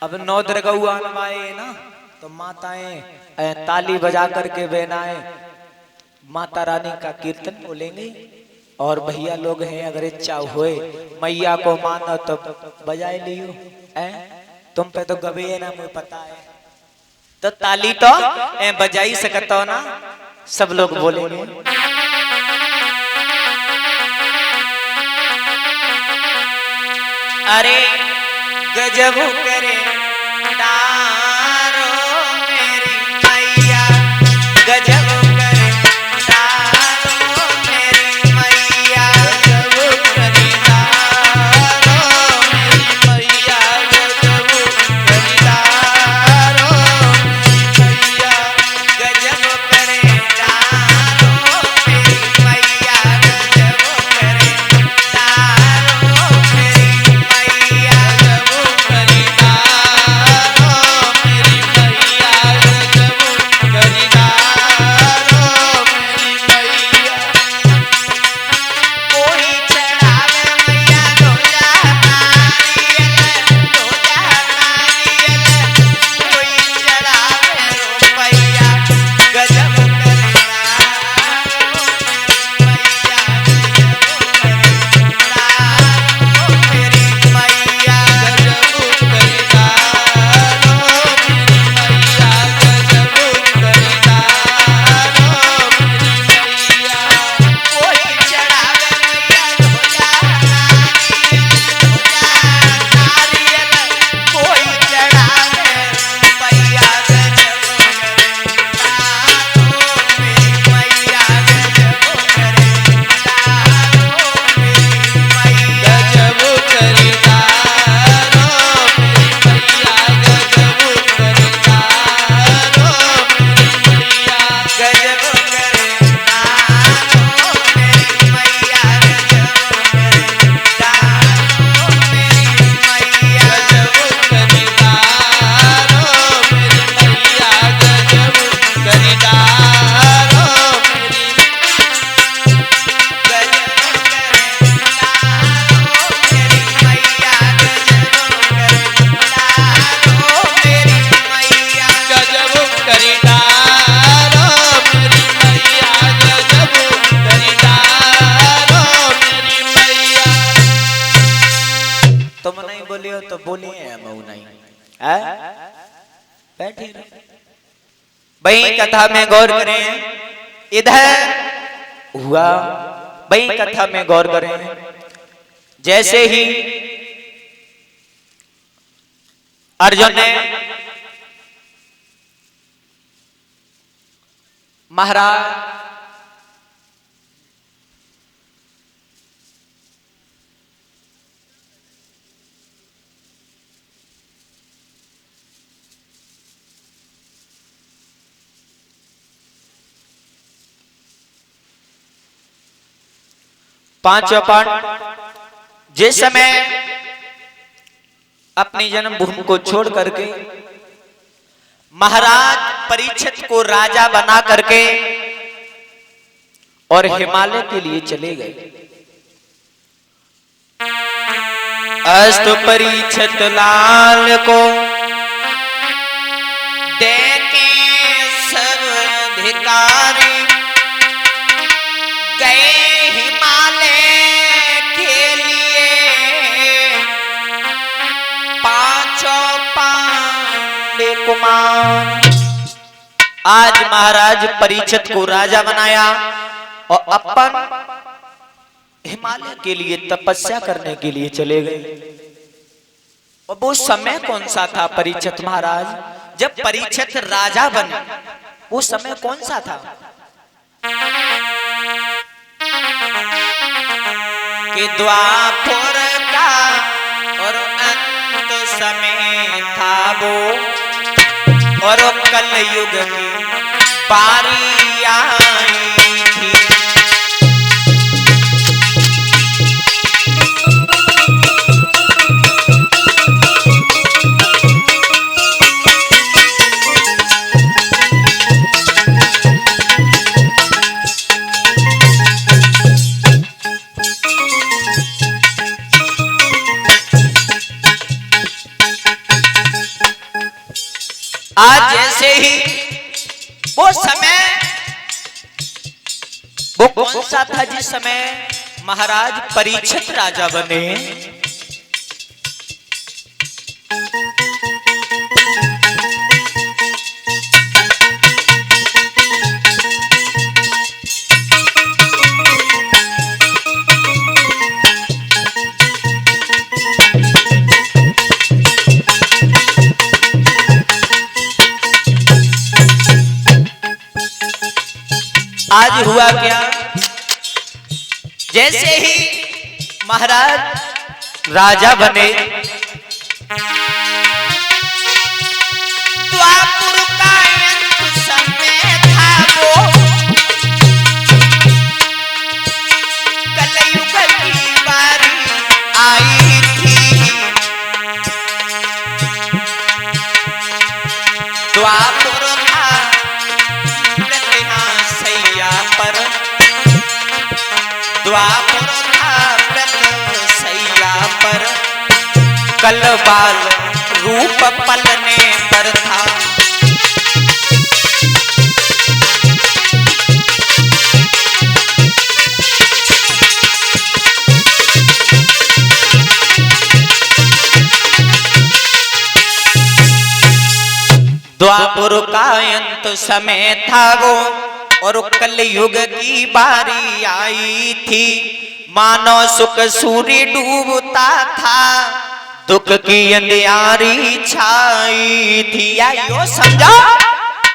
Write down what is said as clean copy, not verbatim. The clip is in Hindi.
अब 9 दरगऊ आए ना तो माताएं ताली बजा करके बहनाएं माता रानी का कीर्तन बोलेंगे। और भैया लोग हैं अगर इच्छा होए मैया को मानो तो बजाए लियो। तुम पे तो गबे है ना, मुझे पता है, तो ताली तो बजाई सकते हो ना, सब लोग बोलेंगे। अरे गजब करे दारो मेरी मैया, गजब करे दारो मेरी मैया, गजब करे दारो मेरी मैया, गजब करे दारो मेरी मैया, गजब करे दारो मेरी मैया, गजब करे दारो मेरी मैया, गजब करे दारो मेरी मैया, गजब करे दारो मेरी मैया। कोई चढ़ावे मैया ढोजा नारियल, ढोजा नारियल, कोई चढ़ावे रुपैया, गजब करे दारो मैया, गजब करे दारो मेरी मैया, गजब करे दारो मेरी मैया, गजब करे दारो मेरी मैया। कोई चढ़ावे मैया ढोजा नारियल, ढोजा नारियल, कोई चढ़ावे रुपैया, गजब करे दारो मेरी मैया, गजब करे दारो मेरी मैया, गजब करे दारो मेरी मैया, गजब करे दारो मेरी मैया, गजब करे दारो मेरी मैया, गजब करे दारो मेरी मैया, गजब करे दारो मेरी मैया, गजब करे दारो मेरी, गजब करे दारो मेरी मैया, गजब करे दारो मेरी मैया, गजब करे दारो मेरी मैया, गजब करे दारो मेरी मैया। तुम नहीं बोली हो तो बोलिए, हम नहीं है, बैठे रहो। भाई कथा में गौर करें, इधर हुआ भाई कथा में गौर करें। जैसे ही अर्जुन ने महाराज पांचवा पाठ, जिस समय अपनी जन्मभूमि को छोड़ करके महाराज परीक्षित को राजा बना करके और हिमालय के लिए चले गए। अस्तु परीक्षित लाल को देके सब अधिकारी गए हिमालय के लिए, पांचों पांडे कुमार। आज महाराज परीक्षित को राजा बनाया और अपन हिमालय के लिए तपस्या करने के लिए चले गए। और वो समय कौन सा था परीक्षित महाराज जब परीक्षित राजा बने, वो समय कौन सा था कि द्वापर का और अंत समय था वो, और कल युग की बारी आई थी। वो समय वो कौन सा था जिस समय महाराज परीक्षित राजा बने? आज हुआ क्या, जैसे ही महाराज राजा बने, द्वापुर का अंत समय था वो, कलयुग की बारी आई थी। द्वापुर था सैया पर, द्वापुर था सैया पर, कल बाल रूप पलने पर था। द्वापुर का अंत समय था वो, और कलयुग की बारी आई थी। मानो सुख सूर्य डूबता था, दुख की अंधियारी छाई थी। आइयो समझो,